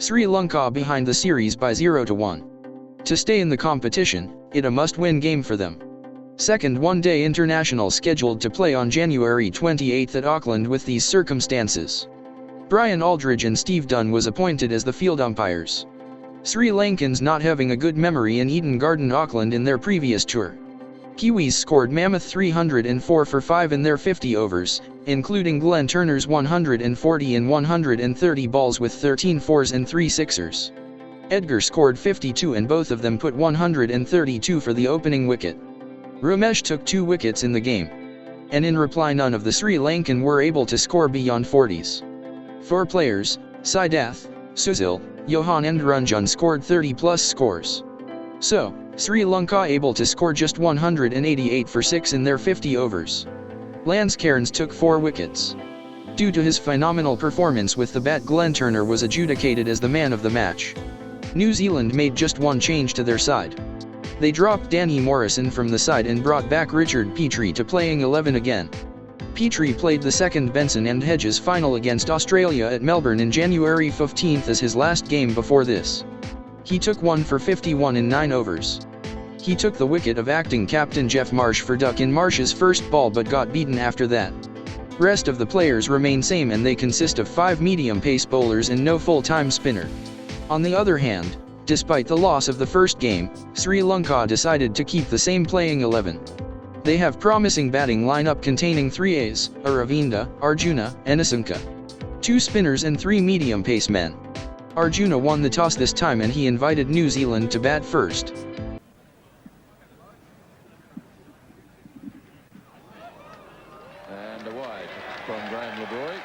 Sri Lanka behind the series by 0-1. To stay in the competition, it a must-win game for them. Second one-day international scheduled to play on January 28 at Auckland with these circumstances. Brian Aldridge and Steve Dunn was appointed as the field umpires. Sri Lankans not having a good memory in Eden Garden Auckland in their previous tour. Kiwis scored mammoth 304 for 5 in their 50 overs, including Glenn Turner's 140 in 130 balls with 13 fours and 3 sixers. Edgar scored 52 and both of them put 132 for the opening wicket. Rumesh took 2 wickets in the game. And in reply none of the Sri Lankan were able to score beyond 40s. 4 players, Siddharth, Susil, Johan and Ranjan scored 30-plus scores. So, Sri Lanka able to score just 188 for 6 in their 50 overs. Lance Cairns took 4 wickets. Due to his phenomenal performance with the bat, Glenn Turner was adjudicated as the man of the match. New Zealand made just one change to their side. They dropped Danny Morrison from the side and brought back Richard Reid to playing 11 again. Reid played the second Benson and Hedges final against Australia at Melbourne in January 15 as his last game before this. He took 1 for 51 in 9 overs. He took the wicket of acting captain Jeff Marsh for duck in Marsh's first ball but got beaten after that. Rest of the players remain same and they consist of 5 medium-pace bowlers and no full-time spinner. On the other hand, despite the loss of the first game, Sri Lanka decided to keep the same playing 11. They have promising batting lineup containing 3 As, Aravinda, Arjuna, and Asanka. 2 spinners and 3 medium-pace men. Arjuna won the toss this time and he invited New Zealand to bat first. And a wide from Labrooy.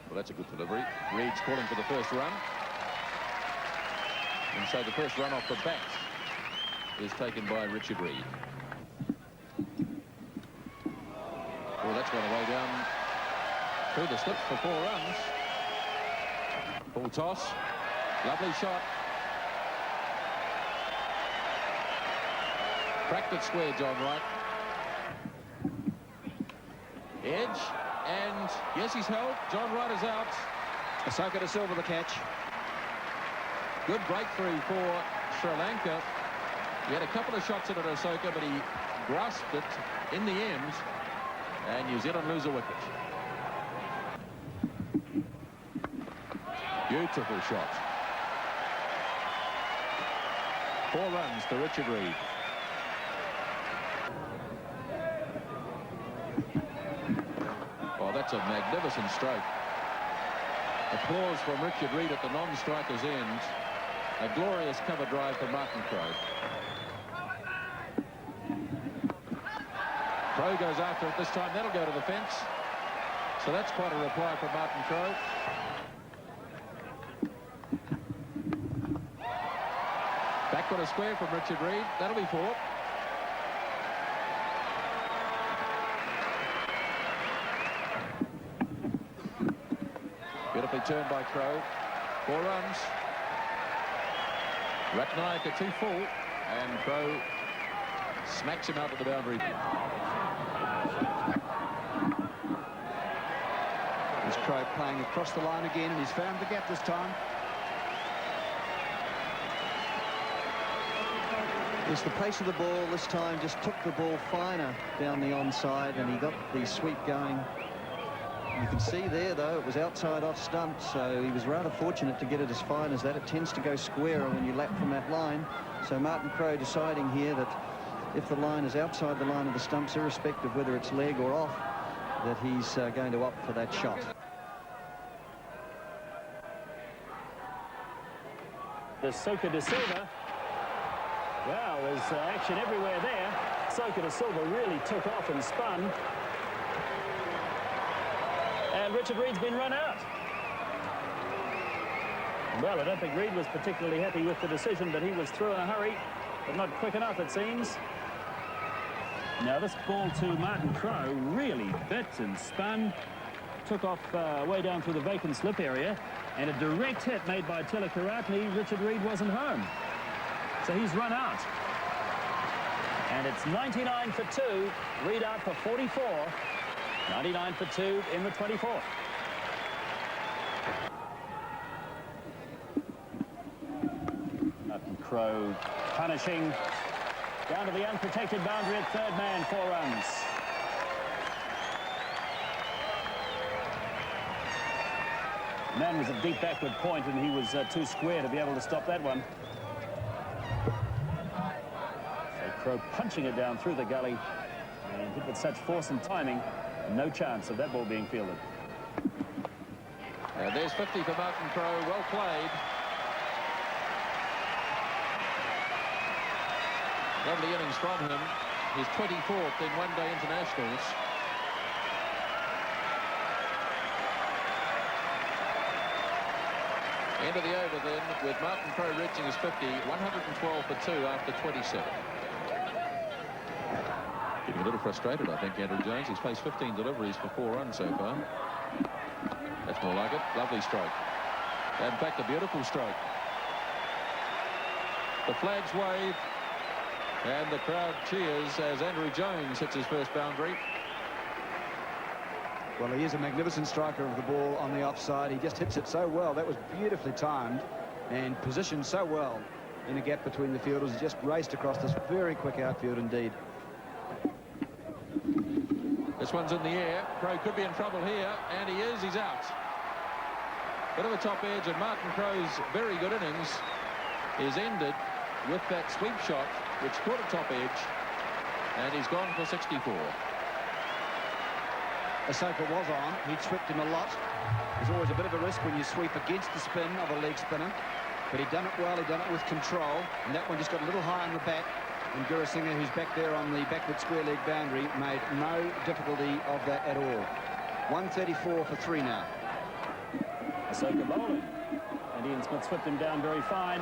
Well, that's a good delivery. Reid's calling for the first run. And so the first run off the bat is taken by Richard Reid. Well, that's gone away down through the slips for 4 runs. Full toss. Lovely shot. Cracked it square, John Wright. Edge. And yes, he's held. John Wright is out. Asanka to silver the catch. Good breakthrough for Sri Lanka. He had a couple of shots at Asanka, but he grasped it in the end. And New Zealand lose a wicket. Beautiful shot. 4 runs to Richard Reid. Oh, that's a magnificent stroke. Applause from Richard Reid at the non-striker's end. A glorious cover drive for Martin Crowe. Crowe goes after it this time. That'll go to the fence. So that's quite a reply from Martin Crowe. Back on a square from Richard Reid. That'll be 4. Beautifully turned by Crowe. 4 runs. Ratnayaka 2 full. And Crowe smacks him out to the boundary. There's Crowe playing across the line again, and he's found the gap this time. It's the pace of the ball this time, just took the ball finer down the onside, and he got the sweep going. You can see there, though, it was outside off stump, so he was rather fortunate to get it as fine as that. It tends to go squarer when you lap from that line. So Martin Crowe deciding here that if the line is outside the line of the stumps, irrespective of whether it's leg or off, that he's going to opt for that shot. Asanka de Silva. Wow, there's action everywhere there. Asanka de Silva really took off and spun. And Richard Reid's been run out. Well, I don't think Reid was particularly happy with the decision, but he was through in a hurry, but not quick enough, it seems. Now this ball to Martin Crowe really bit and spun, took off way down through the vacant slip area, and a direct hit made by Tilakaratne. Richard Reid wasn't home, so he's run out. And it's 99 for 2, Reid out for 44, 99 for 2 in the 24th. Martin Crowe punishing down to the unprotected boundary at third man, 4 runs. The man was a deep backward point and he was too square to be able to stop that one. So Crowe punching it down through the gully and hit with such force and timing, no chance of that ball being fielded. And there's 50 for Martin Crowe, well played. Lovely innings from him, his 24th in one-day internationals. End of the over then, with Martin Crowe reaching his 50, 112 for 2 after 27. Getting a little frustrated, I think, Andrew Jones. He's faced 15 deliveries for 4 runs so far. That's more like it. Lovely stroke. In fact, a beautiful stroke. The flags wave, and the crowd cheers as Andrew Jones hits his first boundary. Well, he is a magnificent striker of the ball on the offside. He just hits it so well. That was beautifully timed and positioned so well in a gap between the fielders. He just raced across this very quick outfield indeed. This one's in the air. Crowe could be in trouble here, and he is. He's out. Bit of a top edge, and Martin Crowe's very good innings is ended with that sweep shot, which caught a top edge, and he's gone for 64. Ashoka was on. He'd swept him a lot. There's always a bit of a risk when you sweep against the spin of a leg spinner, but he'd done it well. He'd done it with control, and that one just got a little high on the back. And Gurusinha, who's back there on the backward square leg boundary, made no difficulty of that at all. 134 for 3 now. Ashoka bowling, and Ian Smith swept him down very fine.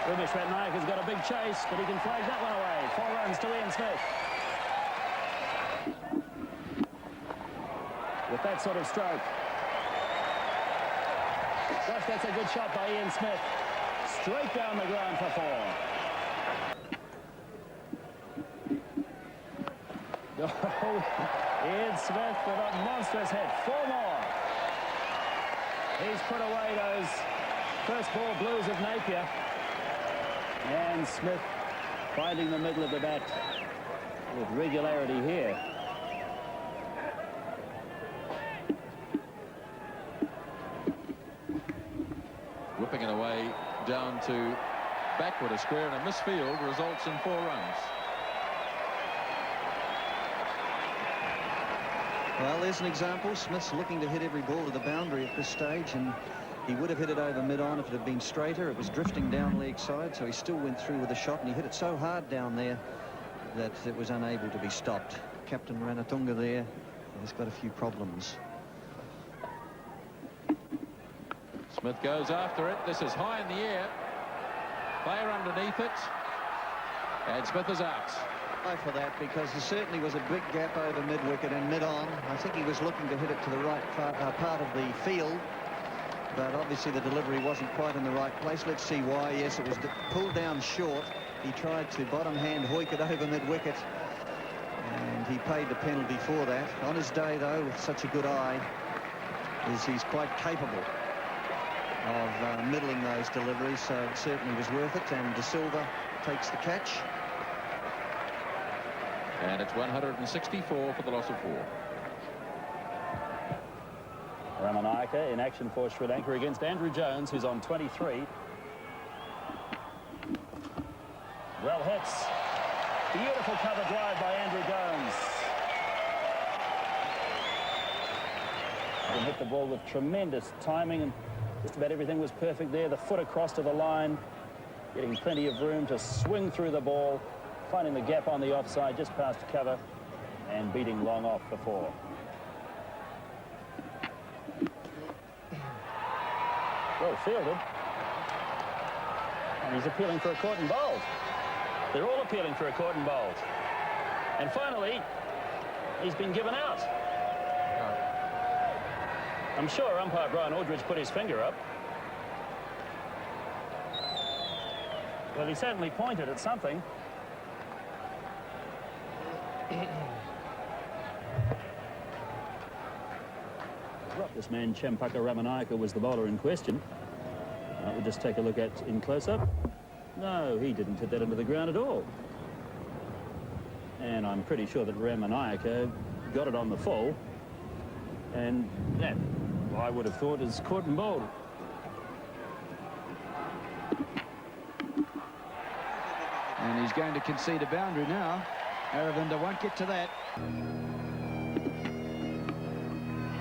Rumesh has got a big chase, but he can flag that one away. 4 runs to Ian Smith. With that sort of stroke. Gosh, that's a good shot by Ian Smith. Straight down the ground for 4. Oh, Ian Smith with a monstrous hit. 4 more. He's put away those first ball blues of Napier. And Smith finding the middle of the bat with regularity here. Whipping it away down to backward a square, and a misfield results in 4 runs. Well, there's an example. Smith's looking to hit every ball to the boundary at this stage, and he would have hit it over mid-on if it had been straighter. It was drifting down leg side, so he still went through with a shot, and he hit it so hard down there that it was unable to be stopped. Captain Ranatunga there has got a few problems. Smith goes after it. This is high in the air. Player underneath it. And Smith is out. For that, because there certainly was a big gap over mid-wicket and mid-on. I think he was looking to hit it to the right part of the field, but obviously the delivery wasn't quite in the right place. Let's see why. Yes, it was pulled down short. He tried to bottom hand hoik it over mid-wicket, and he paid the penalty for that. On his day, though, with such a good eye, he's quite capable of middling those deliveries, so it certainly was worth it. And De Silva takes the catch. And it's 164 for the loss of 4. Ramanayaka in action for Sri Lanka against Andrew Jones, who's on 23. Well hits. Beautiful cover drive by Andrew Jones. He hit the ball with tremendous timing, and just about everything was perfect there. The foot across to the line, getting plenty of room to swing through the ball, finding the gap on the offside just past cover, and beating long off for 4. Well fielded. And he's appealing for a caught and bowled. They're all appealing for a caught and bowled. And finally, he's been given out. I'm sure umpire Brian Aldridge put his finger up. Well, he certainly pointed at something. This man, Champika was the bowler in question. We'll just take a look at in close-up. No, he didn't hit that into the ground at all. And I'm pretty sure that Ramanayaka got it on the full. And that, I would have thought, is caught and bowled. And he's going to concede a boundary now. Aravinda won't get to that.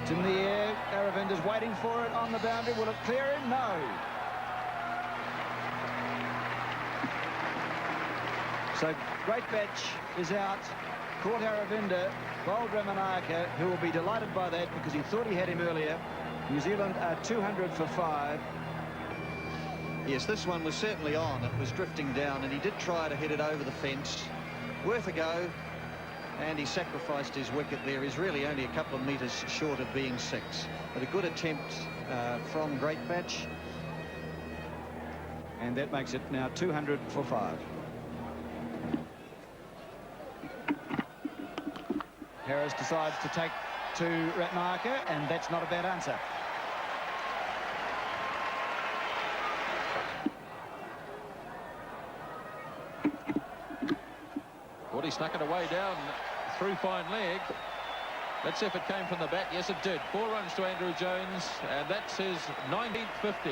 It's in the air. Aravinda's waiting for it on the boundary. Will it clear him? No. So Greatbatch is out. Caught Aravinda. Bowled Ramanayaka, who will be delighted by that because he thought he had him earlier. New Zealand are 200 for 5. Yes, this one was certainly on. It was drifting down, and he did try to hit it over the fence. Worth a go, and he sacrificed his wicket there. He's really only a couple of metres short of being 6. But a good attempt from Greatbatch. And that makes it now 200 for 5. Harris decides to take to Ratnayaka, and that's not a bad answer. Well, he snuck it away down through fine leg. Let's see if it came from the bat. Yes, it did. 4 runs to Andrew Jones, and that's his 19th 50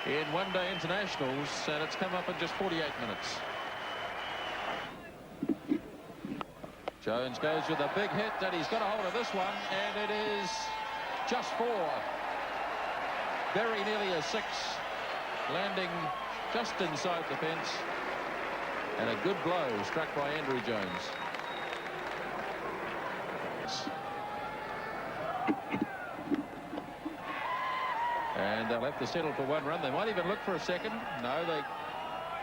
in one-day internationals, and it's come up in just 48 minutes. Jones goes with a big hit, and he's got a hold of this one, and it is just 4. Very nearly a 6, landing just inside the fence. And a good blow struck by Andrew Jones. And they'll have to settle for 1 run. They might even look for a second. No, they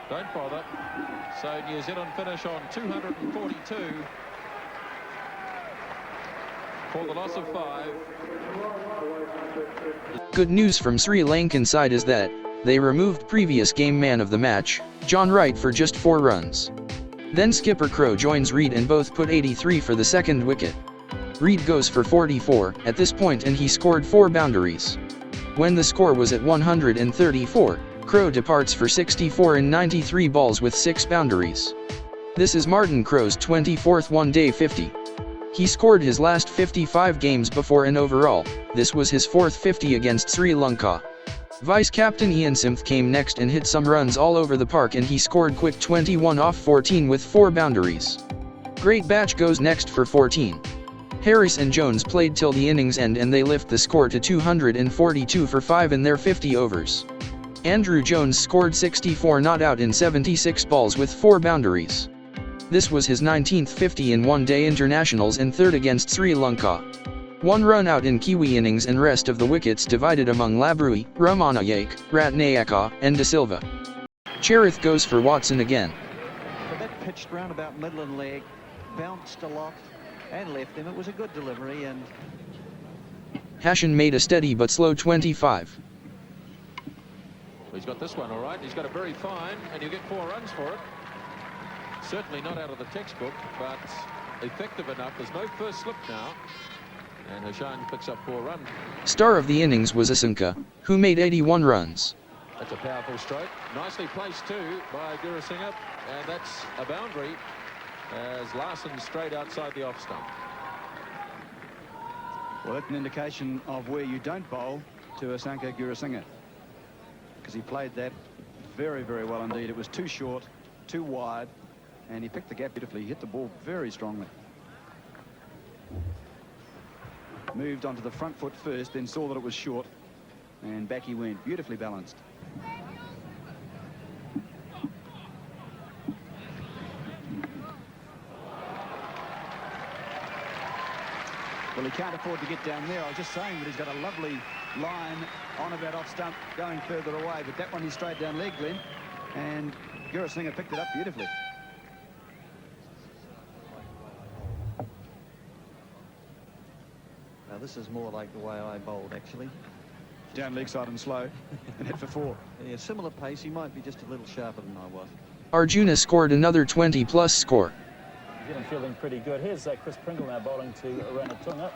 don't bother. So New Zealand finish on 242 for the loss of 5. Good news from Sri Lankan side is that they removed previous game man of the match, John Wright, for just 4 runs. Then skipper Crowe joins Reid and both put 83 for the second wicket. Reid goes for 44 at this point and he scored 4 boundaries. When the score was at 134, Crowe departs for 64 in 93 balls with 6 boundaries. This is Martin Crowe's 24th one-day 50. He scored his last 55 games before an overall. This was his 4th 50 against Sri Lanka. Vice-captain Ian Smith came next and hit some runs all over the park, and he scored quick 21 off 14 with 4 boundaries. Greatbatch goes next for 14. Harris and Jones played till the innings end and they lift the score to 242 for 5 in their 50 overs. Andrew Jones scored 64 not out in 76 balls with 4 boundaries. This was his 19th 50 in one-day internationals and 3rd against Sri Lanka. 1 run out in Kiwi innings and rest of the wickets divided among Labrooy, Ramanayaka, Ratnayaka, and De Silva. Cherith goes for Watson again. But that pitched round about middle and leg, bounced a lot and left him. It was a good delivery, and Hashan made a steady but slow 25. He's got this one all right. He's got a very fine, and you get 4 runs for it. Certainly not out of the textbook, but effective enough. There's no first slip now. And Hashan picks up 4 runs. Star of the innings was Asanka, who made 81 runs. That's a powerful stroke. Nicely placed too by Gurusinha. And that's a boundary as Larson straight outside the off stump. Well, that's an indication of where you don't bowl to Asanka Gurusinha, because he played that very, very well indeed. It was too short, too wide, and he picked the gap beautifully. He hit the ball very strongly. Moved onto the front foot first, then saw that it was short, and back he went. Beautifully balanced. Well, he can't afford to get down there. I was just saying that he's got a lovely line on about off stump going further away, but that one is straight down leg, Glenn, and Gurusinha picked it up beautifully. now this is more like the way I bowled, actually. Down leg side and slow, and hit for 4. Yeah, similar pace. He might be just a little sharper than I was. Arjuna scored another 20-plus score. Feeling pretty good. Here's Chris Pringle now bowling to Ranatunga.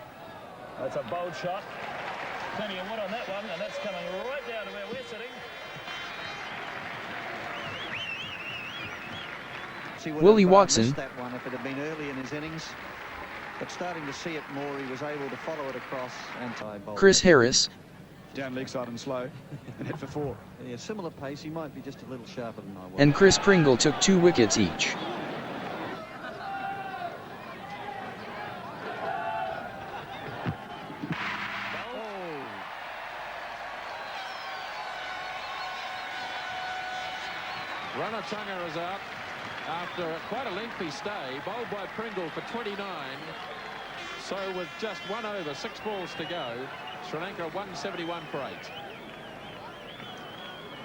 That's a bold shot. plenty of wood on that one, and that's coming right down to where we're sitting. Willie Watson. Missed that one if it had been early in his innings, but starting to see it more, he was able to follow it across and tie bowl. Chris Harris. Down leg side and slow, and hit for 4. Yeah, similar pace. He might be just a little sharper than I was. And Chris Pringle took 2 wickets each. Asanka is out after quite a lengthy stay, bowled by Pringle for 29. So with just 1 over, 6 balls to go, Sri Lanka 171 for 8.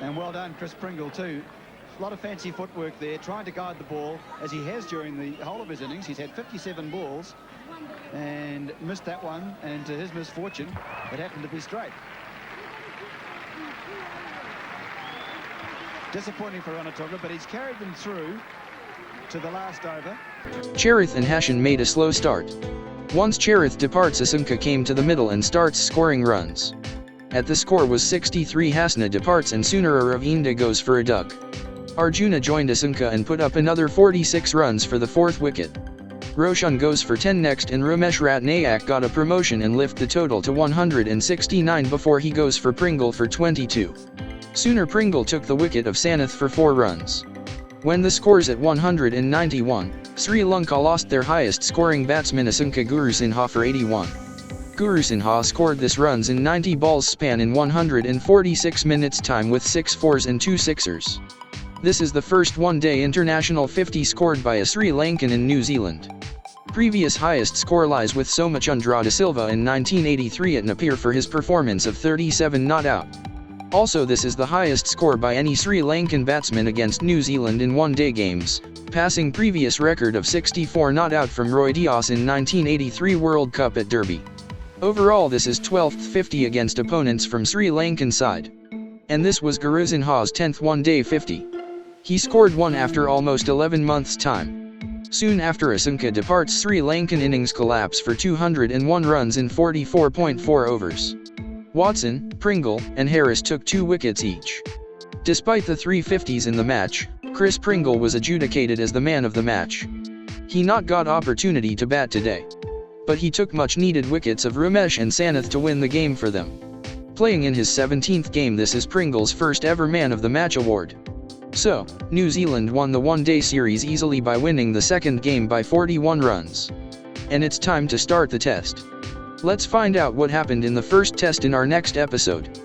And well done, Chris Pringle, too. A lot of fancy footwork there, trying to guide the ball, as he has during the whole of his innings. He's had 57 balls and missed that one, and to his misfortune, it happened to be straight. Disappointing for Ranatoga, but he's carried them through to the last over. Cherith and Hashan made a slow start. Once Cherith departs, Asanka came to the middle and starts scoring runs. At the score was 63, Hasna departs and Sunara Ravinda goes for a duck. Arjuna joined Asanka and put up another 46 runs for the 4th wicket. Roshan goes for 10 next, and Rumesh Ratnayak got a promotion and lift the total to 169 before he goes for Pringle for 22. Sooner Pringle took the wicket of Sanath for 4 runs. When the score's at 191, Sri Lanka lost their highest scoring batsman Asanka Gurusinha for 81. Gurusinha scored this runs in 90 balls span in 146 minutes time with 6 fours and 2 sixers. This is the first one-day international 50 scored by a Sri Lankan in New Zealand. Previous highest score lies with Somachandra de Silva in 1983 at Napier for his performance of 37 not out. Also, this is the highest score by any Sri Lankan batsman against New Zealand in one-day games, passing previous record of 64 not out from Roy Dias in 1983 World Cup at Derby. Overall, this is 12th 50 against opponents from Sri Lankan side. And this was Gurusinha's 10th one-day 50. He scored one after almost 11 months' time. Soon after Asanka departs, Sri Lankan innings collapse for 201 runs in 44.4 overs. Watson, Pringle, and Harris took 2 wickets each. Despite the 350s in the match, Chris Pringle was adjudicated as the man of the match. He not got opportunity to bat today, but he took much needed wickets of Rumesh and Sanath to win the game for them. Playing in his 17th game, this is Pringle's first ever man of the match award. So, New Zealand won the one-day series easily by winning the second game by 41 runs. And it's time to start the test. Let's find out what happened in the first test in our next episode.